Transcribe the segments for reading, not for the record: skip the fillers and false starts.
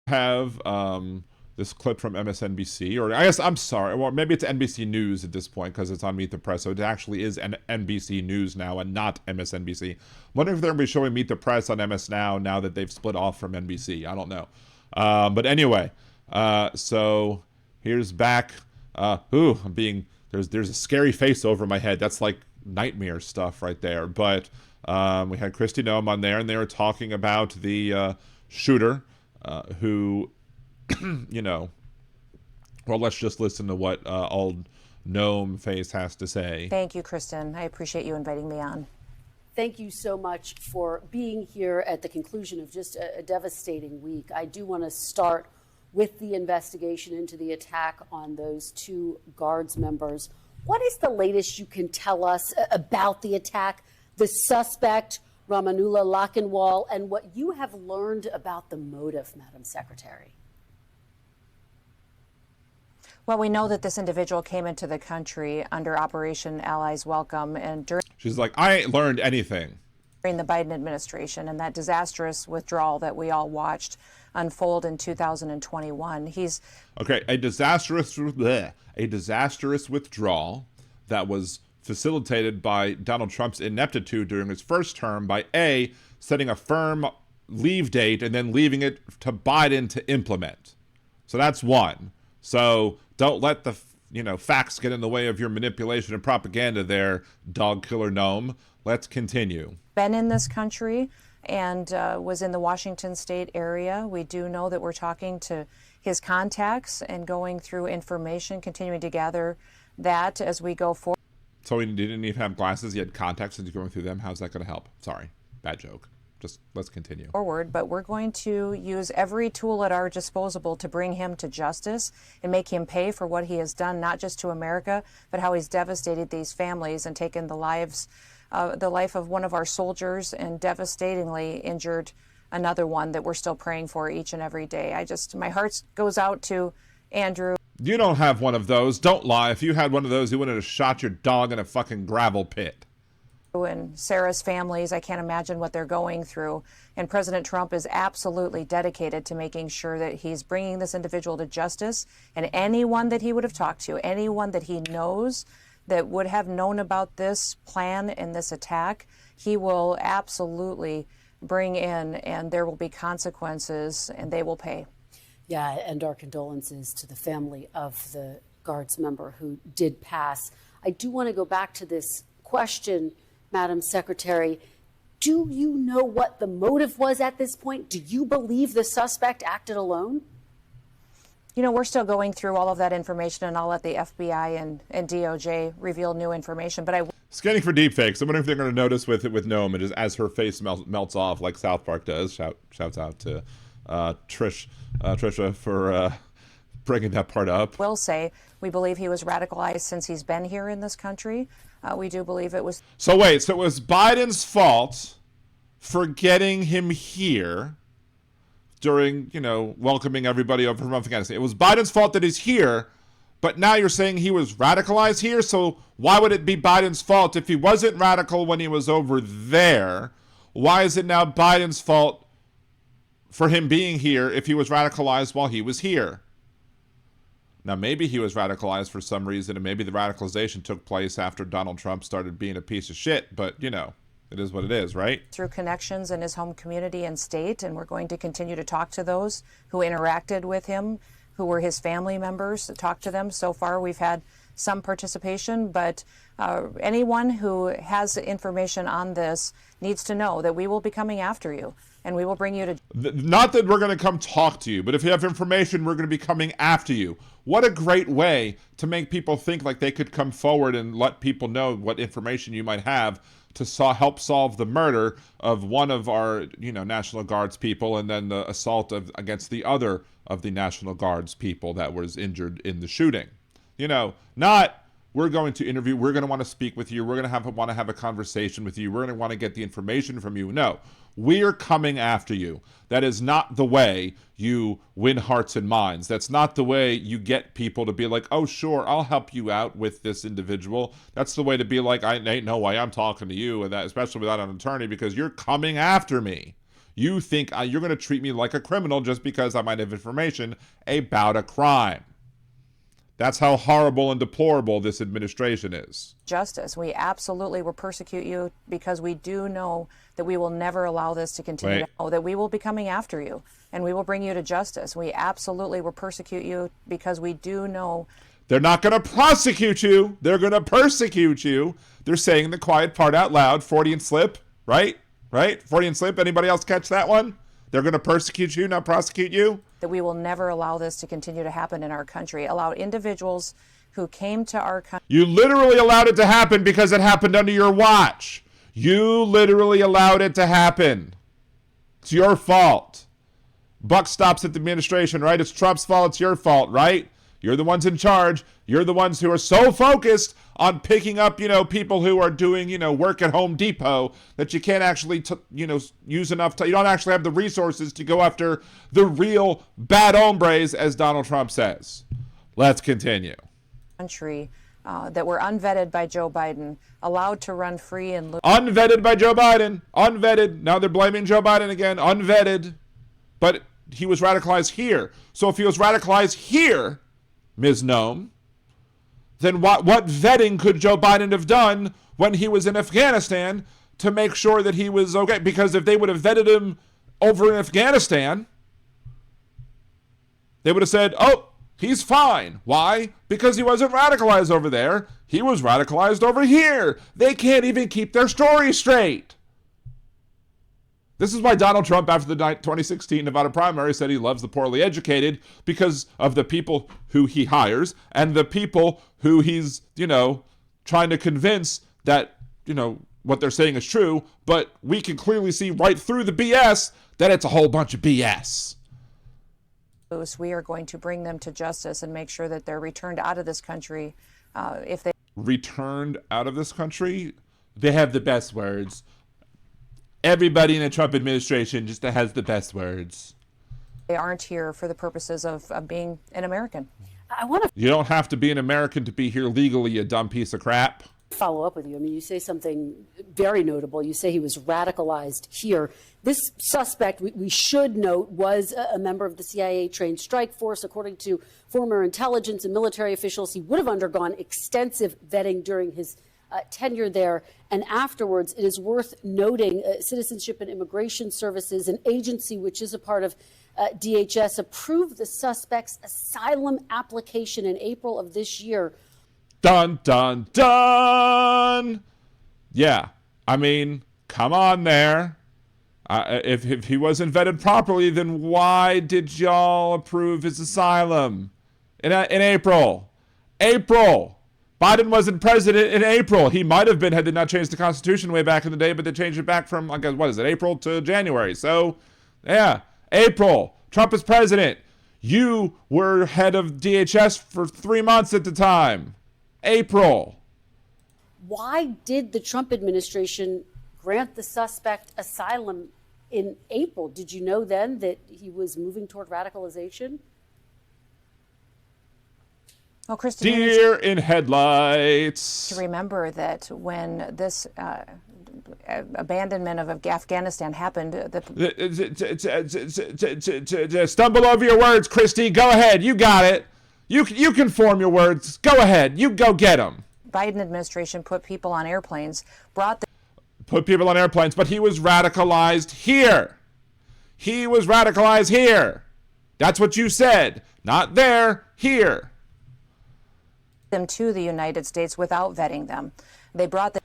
have this clip from MSNBC, or I guess I'm sorry, well maybe it's NBC News at this point because it's on Meet the Press, so it actually is NBC News now and not MSNBC. I'm wondering if they're going to be showing Meet the Press on MS now that they've split off from NBC. I don't know. But anyway, so here's back. I'm being there's a scary face over my head. That's like nightmare stuff right there. But we had Kristi Noem on there, and they were talking about the shooter who, well, let's just listen to what old Noem face has to say. Thank you, Kristen. I appreciate you inviting me on. Thank you so much for being here at the conclusion of just a devastating week. I do want to start with the investigation into the attack on those two Guards members. What is the latest you can tell us about the attack, the suspect, Rahmanullah Lakanwal, and what you have learned about the motive, Madam Secretary? Well, we know that this individual came into the country under Operation Allies Welcome, and during She's like, I ain't learned anything. During the Biden administration and that disastrous withdrawal that we all watched unfold in 2021. He's okay. A disastrous withdrawal that was facilitated by Donald Trump's ineptitude during his first term by A, setting a firm leave date and then leaving it to Biden to implement. So that's one. So don't let the facts get in the way of your manipulation and propaganda there, dog killer Noem. Let's continue. Been in this country and was in the Washington state area. We do know that we're talking to his contacts and going through information, continuing to gather that as we go forward. So he didn't even have glasses. He had contacts and he's going through them. How's that going to help? Sorry, bad joke. Just let's continue. Forward, but we're going to use every tool at our disposal to bring him to justice and make him pay for what he has done, not just to America, but how he's devastated these families and taken the life of one of our soldiers and devastatingly injured another one that we're still praying for each and every day. My heart goes out to Andrew. You don't have one of those. Don't lie. If you had one of those, you wouldn't have shot your dog in a fucking gravel pit. And Sarah's families, I can't imagine what they're going through. And President Trump is absolutely dedicated to making sure that he's bringing this individual to justice. And anyone that he would have talked to, anyone that he knows that would have known about this plan and this attack, he will absolutely bring in, and there will be consequences and they will pay. Yeah, and our condolences to the family of the Guards member who did pass. I do want to go back to this question, Madam Secretary. Do you know what the motive was at this point? Do you believe the suspect acted alone? We're still going through all of that information, and I'll let the FBI and DOJ reveal new information. But scanning for deepfakes. I wonder if they're going to notice with Noem, just as her face melts off like South Park does. Shouts out to Trisha for bringing that part up. Will say we believe he was radicalized since he's been here in this country. We do believe it was. So wait, so it was Biden's fault for getting him here during, welcoming everybody over from Afghanistan. It was Biden's fault that he's here, but now you're saying he was radicalized here? So why would it be Biden's fault if he wasn't radical when he was over there? Why is it now Biden's fault for him being here if he was radicalized while he was here? Now, maybe he was radicalized for some reason, and maybe the radicalization took place after Donald Trump started being a piece of shit, but, it is what it is, right? Through connections in his home community and state, and we're going to continue to talk to those who interacted with him, who were his family members, talk to them. So far, we've had some participation, but anyone who has information on this needs to know that we will be coming after you, and we will bring you to... Not that we're going to come talk to you, but if you have information, we're going to be coming after you. What a great way to make people think like they could come forward and let people know what information you might have to help solve the murder of one of our, National Guards people, and then the assault against the other of the National Guards people that was injured in the shooting. Not we're going to interview, we're going to want to speak with you, we're going to want to have a conversation with you, we're going to want to get the information from you. No, we're coming after you. That is not the way you win hearts and minds. That's not the way you get people to be like, oh, sure, I'll help you out with this individual. That's the way to be like, I ain't no way I'm talking to you, and that, especially without an attorney, because you're coming after me. You think you're going to treat me like a criminal just because I might have information about a crime. That's how horrible and deplorable this administration is. Justice. We absolutely will persecute you because we do know that we will never allow this to continue. That we will be coming after you and we will bring you to justice. We absolutely will persecute you because we do know. They're not going to prosecute you. They're going to persecute you. They're saying the quiet part out loud. Freudian slip, right? Right? Freudian slip. Anybody else catch that one? They're going to persecute you, not prosecute you? That we will never allow this to continue to happen in our country. Allow individuals who came to our country. You literally allowed it to happen because it happened under your watch. You literally allowed it to happen. It's your fault. Buck stops at the administration, right? It's Trump's fault. It's your fault, right? You're the ones in charge. You're the ones who are so focused on picking up, people who are doing, work at Home Depot that you can't actually, use enough time. You don't actually have the resources to go after the real bad hombres, as Donald Trump says. Let's continue. Country that were unvetted by Joe Biden, allowed to run free and loose. Unvetted by Joe Biden. Unvetted. Now they're blaming Joe Biden again. Unvetted. But he was radicalized here. So if he was radicalized here, Ms. Noem, then what vetting could Joe Biden have done when he was in Afghanistan to make sure that he was okay? Because if they would have vetted him over in Afghanistan, they would have said, oh, he's fine. Why? Because he wasn't radicalized over there. He was radicalized over here. They can't even keep their story straight. This is why Donald Trump, after the 2016 Nevada primary, said he loves the poorly educated, because of the people who he hires and the people who he's, trying to convince that, what they're saying is true. But we can clearly see right through the BS that it's a whole bunch of BS. We are going to bring them to justice and make sure that they're returned out of this country. If they returned out of this country, they have the best words. Everybody in the Trump administration just has the best words. They aren't here for the purposes of being an American. You don't have to be an American to be here legally, you dumb piece of crap. Follow up with you. I mean, you say something very notable. You say he was radicalized here. This suspect, we should note, was a member of the CIA-trained strike force. According to former intelligence and military officials, he would have undergone extensive vetting during his tenure there and afterwards. It is worth noting Citizenship and Immigration Services, an agency which is a part of DHS, approved the suspect's asylum application in April of this year. Dun, dun, dun! Yeah, I mean, come on there. If he wasn't vetted properly, then why did y'all approve his asylum in April? April! Biden wasn't president in April. He might have been had they not changed the Constitution way back in the day, but they changed it back from, I guess, what is it, April to January. So, yeah, April. Trump is president. You were head of DHS for 3 months at the time. April. Why did the Trump administration grant the suspect asylum in April? Did you know then that he was moving toward radicalization? Well, Kristen, deer in headlights. To remember that when this abandonment of Afghanistan happened, stumble over your words, Kristi. Go ahead. You got it. You can form your words. Go ahead. You go get them. Biden administration put people on airplanes, but he was radicalized here. He was radicalized here. That's what you said. Not there, here. Them to the United States without vetting them. They brought them.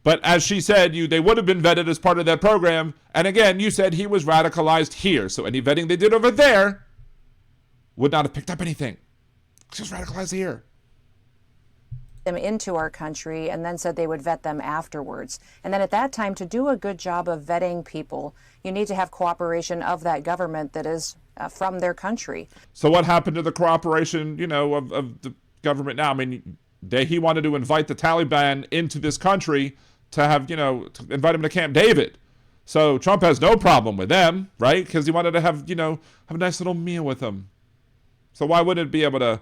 But as she said, they would have been vetted as part of that program. And again, you said he was radicalized here. So any vetting they did over there would not have picked up anything. He was radicalized here. Them into our country and then said they would vet them afterwards. And then at that time, to do a good job of vetting people, you need to have cooperation of that government that is from their country. So what happened to the cooperation, of the government now? I mean, he wanted to invite the Taliban into this country to have, to invite him to Camp David. So Trump has no problem with them, right? Because he wanted to have, have a nice little meal with them. So why wouldn't it be able to,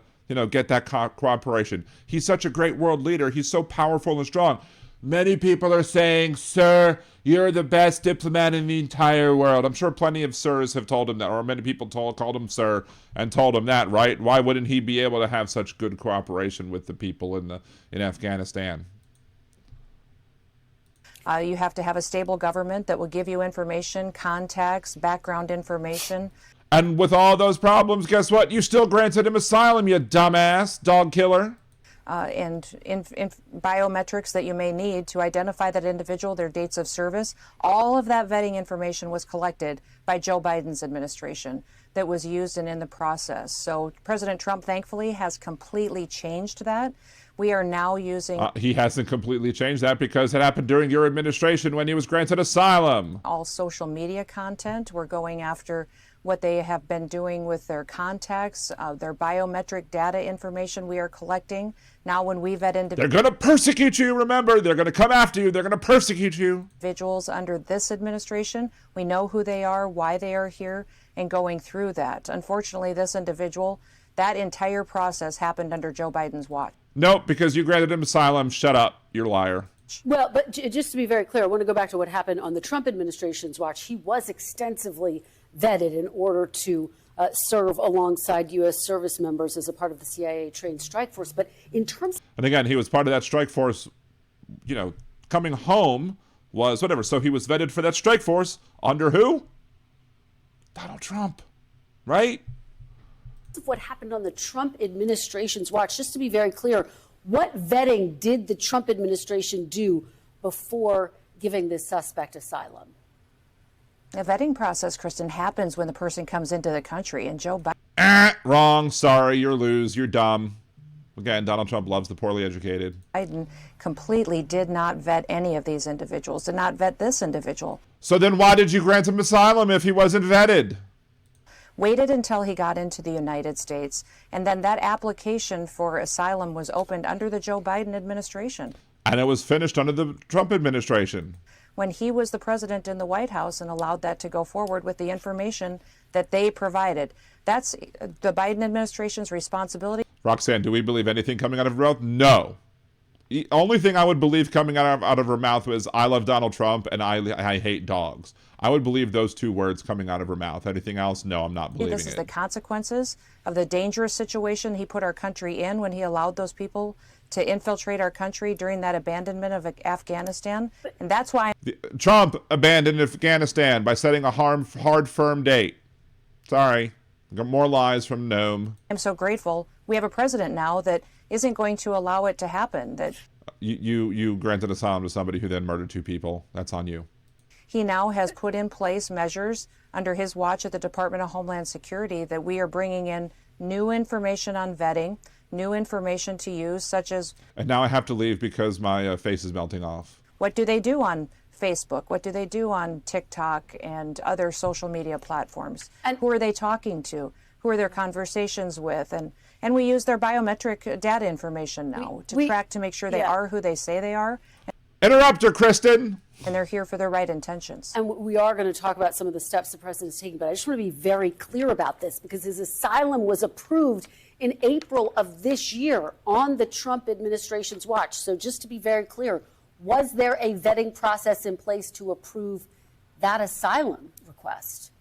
get that cooperation? He's such a great world leader. He's so powerful and strong. Many people are saying, sir, you're the best diplomat in the entire world. I'm sure plenty of sirs have told him that, or many people called him sir and told him that, right? Why wouldn't he be able to have such good cooperation with the people in Afghanistan? You have to have a stable government that will give you information, contacts, background information. And with all those problems, guess what? You still granted him asylum, you dumbass dog killer. And biometrics that you may need to identify that individual, their dates of service. All of that vetting information was collected by Joe Biden's administration that was used and in the process. So President Trump, thankfully, has completely changed that. We are now using... He hasn't completely changed that because it happened during your administration when he was granted asylum. All social media content. We're going after what they have been doing with their contacts, their biometric data information we are collecting. Now when we vet individuals... They're going to persecute you, remember. They're going to come after you. They're going to persecute you. Individuals under this administration, we know who they are, why they are here, and going through that. Unfortunately, this individual, that entire process happened under Joe Biden's watch. Nope, because you granted him asylum. Shut up. You're a liar. Well, but just to be very clear, I want to go back to what happened on the Trump administration's watch. He was extensively vetted in order to serve alongside U.S. service members as a part of the CIA-trained strike force. But in terms... And again, he was part of that strike force, coming home was whatever. So he was vetted for that strike force under who? Donald Trump, right? Of what happened on the Trump administration's watch, just to be very clear, what vetting did the Trump administration do before giving this suspect asylum? The vetting process, Kristen, happens when the person comes into the country, and Joe Biden... Wrong. Sorry, you're you're dumb. Again, Donald Trump loves the poorly educated. Biden completely did not vet any of these individuals, did not vet this individual. So then why did you grant him asylum if he wasn't vetted? Waited until he got into the United States, and then that application for asylum was opened under the Joe Biden administration. And it was finished under the Trump administration. When he was the president in the White House and allowed that to go forward with the information that they provided. That's the Biden administration's responsibility. Roxanne, do we believe anything coming out of her mouth? No. The only thing I would believe coming out of her mouth was, I love Donald Trump and I hate dogs. I would believe those two words coming out of her mouth. Anything else? No, I'm not believing it. This is the consequences of the dangerous situation he put our country in when he allowed those people to infiltrate our country during that abandonment of Afghanistan. And that's why... Trump abandoned Afghanistan by setting a hard, firm date. Sorry. Got more lies from Noem. I'm so grateful we have a president now that isn't going to allow it to happen. That you granted asylum to somebody who then murdered two people. That's on you. He now has put in place measures under his watch at the Department of Homeland Security that we are bringing in new information on vetting, new information to use, such as... And now I have to leave because my face is melting off. What do they do on Facebook? What do they do on TikTok and other social media platforms? And who are they talking to? Who are their conversations with? And we use their biometric data information now to track to make sure they are who they say they are. Interrupt her, Kristen. And they're here for their right intentions. And we are going to talk about some of the steps the president's taking, but I just want to be very clear about this because his asylum was approved in April of this year on the Trump administration's watch. So just to be very clear, was there a vetting process in place to approve that asylum request?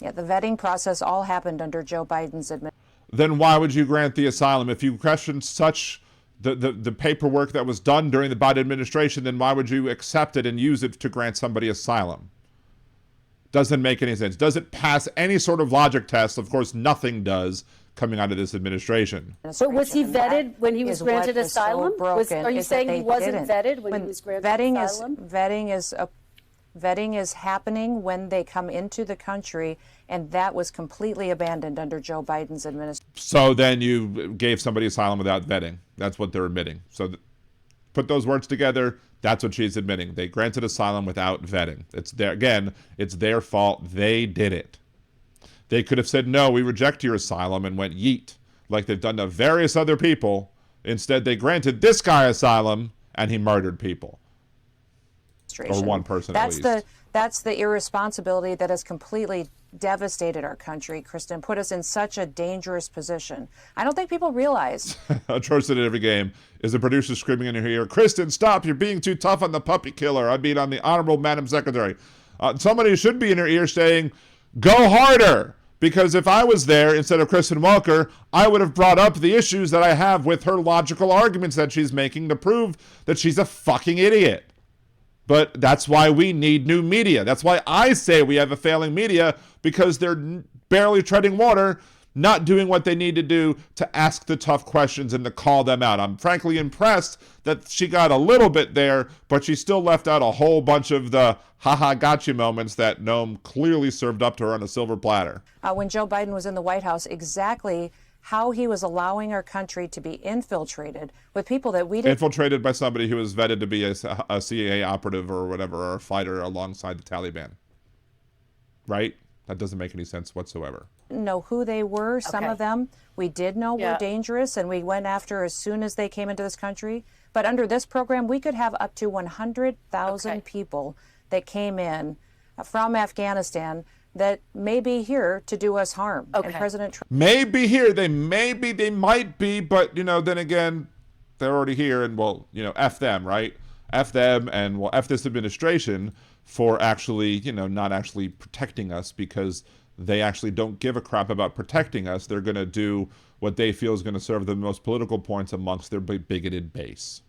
Yeah, the vetting process all happened under Joe Biden's administration. Then why would you grant the asylum? If you question such the paperwork that was done during the Biden administration, then why would you accept it and use it to grant somebody asylum? Doesn't make any sense. Does it pass any sort of logic test? Of course, nothing does coming out of this administration. So was he vetted when he was granted asylum? Are you saying he wasn't vetted when he was granted asylum? Vetting is happening when they come into the country, and that was completely abandoned under Joe Biden's administration. So then you gave somebody asylum without vetting. That's what they're admitting. So put those words together, that's what she's admitting. They granted asylum without vetting. It's their fault. They did it. They could have said, no, we reject your asylum and went yeet, like they've done to various other people. Instead, they granted this guy asylum, and he murdered people. administration. Or one person at least. That's the irresponsibility that has completely devastated our country, Kristen, put us in such a dangerous position. I don't think people realize. Atrocious at every game is the producer screaming in your ear, Kristen, stop, you're being too tough on the puppy killer. I mean, on the Honorable Madam Secretary. Somebody should be in her ear saying, go harder. Because if I was there instead of Kristen Welker, I would have brought up the issues that I have with her logical arguments that she's making to prove that she's a fucking idiot. But that's why we need new media. That's why I say we have a failing media, because they're barely treading water, not doing what they need to do to ask the tough questions and to call them out. I'm frankly impressed that she got a little bit there, but she still left out a whole bunch of the haha gotcha moments that Noem clearly served up to her on a silver platter. When Joe Biden was in the White House, exactly how he was allowing our country to be infiltrated with people that we didn't... Infiltrated by somebody who was vetted to be a CIA operative or whatever, or a fighter alongside the Taliban. Right? That doesn't make any sense whatsoever. Know who they were. Some of them we did know were dangerous, and we went after as soon as they came into this country. But under this program, we could have up to 100,000 people that came in from Afghanistan that may be here to do us harm. And President Trump may be here. They might be, but, then again, they're already here, and, well, F them, right? F them, and we'll F this administration for actually, not actually protecting us, because they actually don't give a crap about protecting us. They're going to do what they feel is going to serve the most political points amongst their bigoted base.